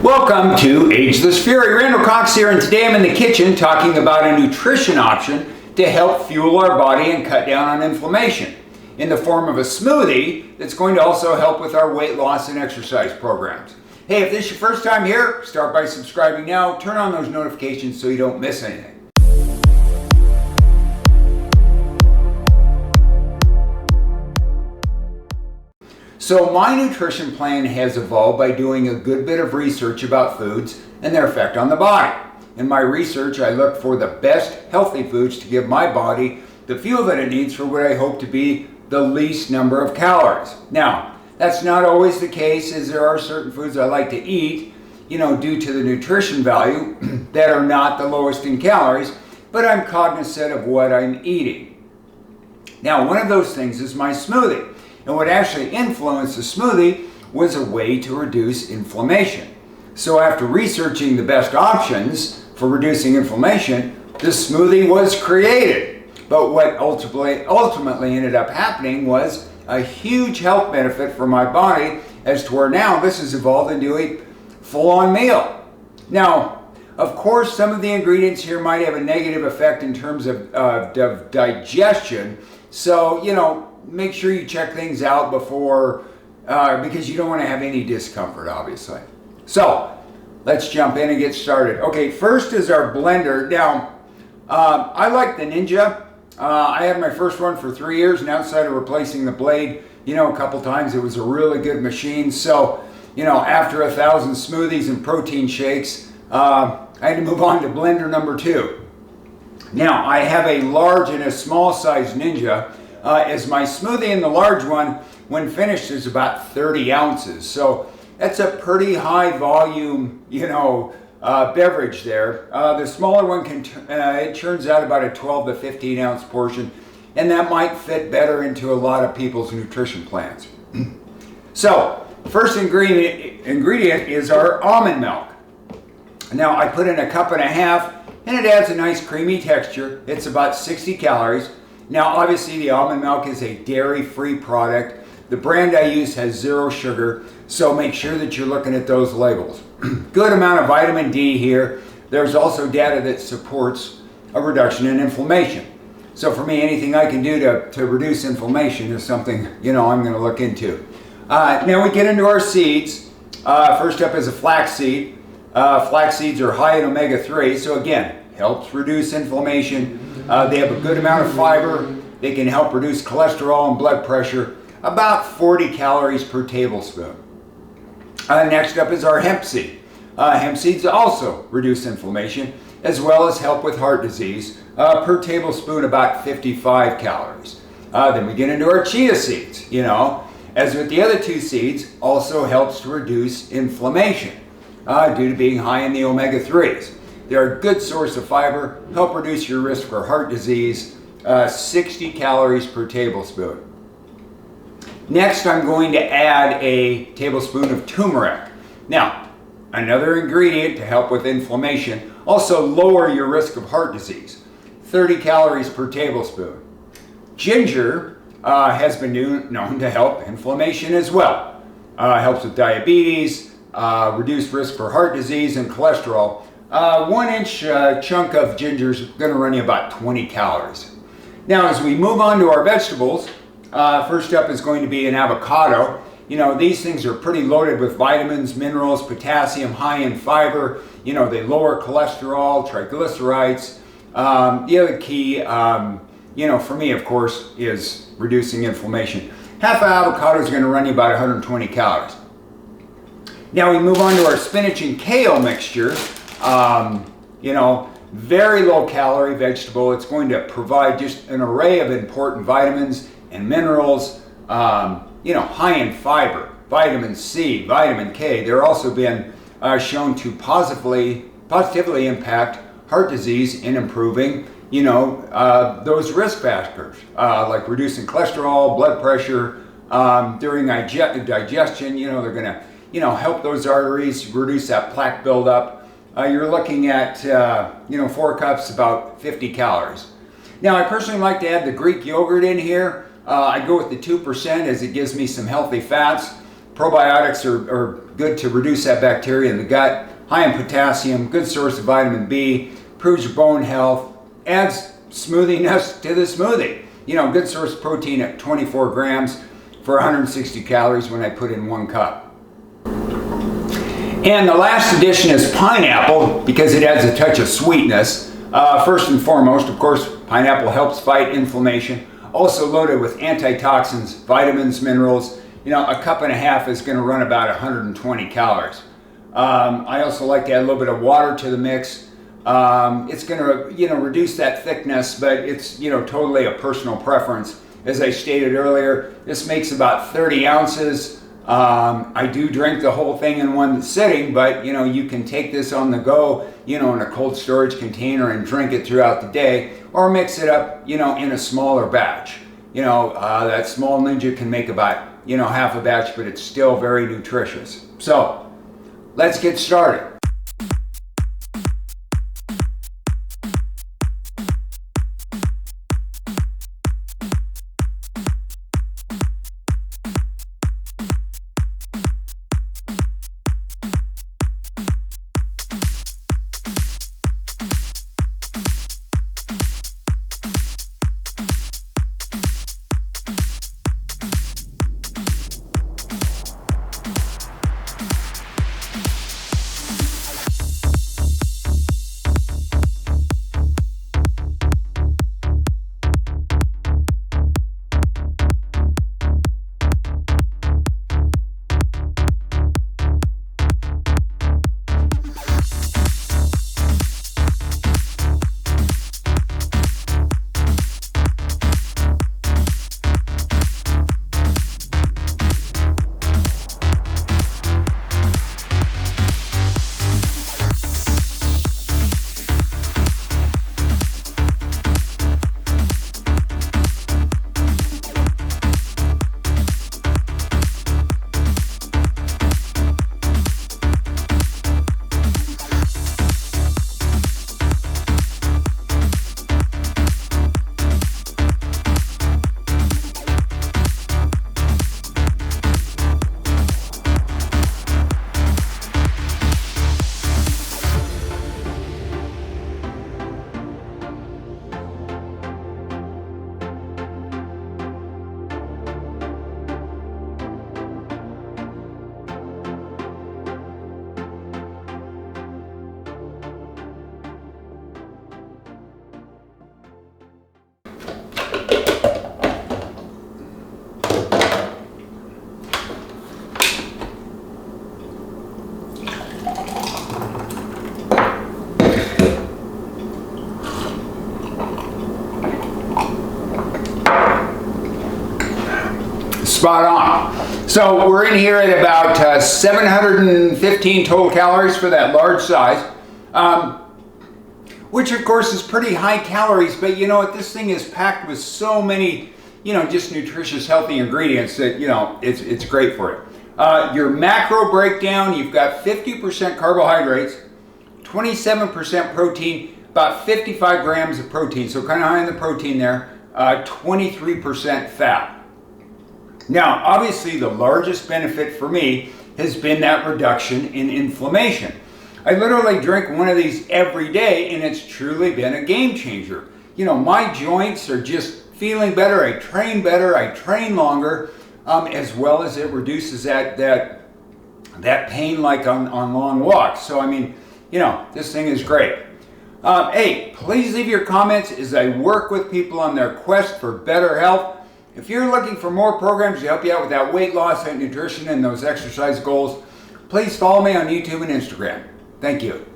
Welcome to Ageless Fury. Randall Cox here, and today I'm in the kitchen talking about a nutrition option to help fuel our body and cut down on inflammation in the form of a smoothie that's going to also help with our weight loss and exercise programs. Hey, if this is your first time here, start by subscribing now. Turn on those notifications so you don't miss anything. So my nutrition plan has evolved by doing a good bit of research about foods and their effect on the body. In my research, I looked for the best healthy foods to give my body the fuel that it needs for what I hope to be the least number of calories. Now, that's not always the case, as there are certain foods I like to eat, due to the nutrition value that are not the lowest in calories, but I'm cognizant of what I'm eating. Now, one of those things is my smoothie. And what actually influenced the smoothie was a way to reduce inflammation. So after researching the best options for reducing inflammation, the smoothie was created. But what ultimately ended up happening was a huge health benefit for my body, as to where now this has evolved into a full-on meal. Now, of course, some of the ingredients here might have a negative effect in terms of digestion. So, make sure you check things out before, because you don't want to have any discomfort, obviously. So, let's jump in and get started. Okay, first is our blender. Now, I like the Ninja. I had my first one for 3 years, and outside of replacing the blade, a couple times, it was a really good machine. So, after 1,000 smoothies and protein shakes, I had to move on to blender number 2. Now, I have a large and a small size Ninja. As my smoothie in the large one, when finished, is about 30 ounces. So that's a pretty high volume, beverage there. The smaller one it turns out about a 12 to 15 ounce portion, and that might fit better into a lot of people's nutrition plans. So, first ingredient is our almond milk. Now, I put in a cup and a half, and it adds a nice creamy texture. It's about 60 calories. Now, obviously, the almond milk is a dairy-free product. The brand I use has 0 sugar, so make sure that you're looking at those labels. Good amount of vitamin D here. There's also data that supports a reduction in inflammation. So for me, anything I can do to reduce inflammation is something, I'm going to look into. Now we get into our seeds. First up is a flax seed. Flax seeds are high in omega-3, so again, helps reduce inflammation. They have a good amount of fiber. They can help reduce cholesterol and blood pressure, about 40 calories per tablespoon. Next up is our hemp seed. Hemp seeds also reduce inflammation, as well as help with heart disease, per tablespoon about 55 calories. Then we get into our chia seeds. As with the other 2 seeds, also helps to reduce inflammation due to being high in the omega-3s. They're a good source of fiber, help reduce your risk for heart disease, 60 calories per tablespoon. Next, I'm going to add a tablespoon of turmeric. Now, another ingredient to help with inflammation, also lower your risk of heart disease, 30 calories per tablespoon. Ginger has been known to help inflammation as well. Helps with diabetes, reduce risk for heart disease and cholesterol. 1-inch chunk of ginger is going to run you about 20 calories. Now, as we move on to our vegetables, first up is going to be an avocado. These things are pretty loaded with vitamins, minerals, potassium, high in fiber. They lower cholesterol, triglycerides. The other key, for me, of course, is reducing inflammation. Half an avocado is going to run you about 120 calories. Now we move on to our spinach and kale mixture. Very low calorie vegetable. It's going to provide just an array of important vitamins and minerals, high in fiber, vitamin C, vitamin K. They're also been shown to positively impact heart disease in improving, those risk factors, like reducing cholesterol, blood pressure, during digestion. They're going to, help those arteries, reduce that plaque buildup. You're looking at, 4 cups, about 50 calories. Now, I personally like to add the Greek yogurt in here. I go with the 2% as it gives me some healthy fats. Probiotics are good to reduce that bacteria in the gut. High in potassium, good source of vitamin B, improves your bone health, adds smoothiness to the smoothie. Good source of protein at 24 grams for 160 calories when I put in 1 cup. And the last addition is pineapple because it adds a touch of sweetness. First and foremost, of course, pineapple helps fight inflammation. Also loaded with antitoxins, vitamins, minerals. A cup and a half is going to run about 120 calories. I also like to add a little bit of water to the mix. It's going to, reduce that thickness, but it's, totally a personal preference. As I stated earlier, this makes about 30 ounces. I do drink the whole thing in one sitting, but, you can take this on the go, in a cold storage container and drink it throughout the day, or mix it up, in a smaller batch. That small ninja can make about, half a batch, but it's still very nutritious. So, let's get started. Spot on. So we're in here at about 715 total calories for that large size, which of course is pretty high calories, but you know what, this thing is packed with so many, just nutritious, healthy ingredients that, it's great for it. Your macro breakdown, you've got 50% carbohydrates, 27% protein, about 55 grams of protein, so kind of high in the protein there, 23% fat. Now, obviously, the largest benefit for me has been that reduction in inflammation. I literally drink one of these every day, and it's truly been a game changer. My joints are just feeling better. I train better. I train longer, as well as it reduces that pain like on long walks. So, this thing is great. Hey, please leave your comments as I work with people on their quest for better health. If you're looking for more programs to help you out with that weight loss, that nutrition, and those exercise goals, please follow me on YouTube and Instagram. Thank you.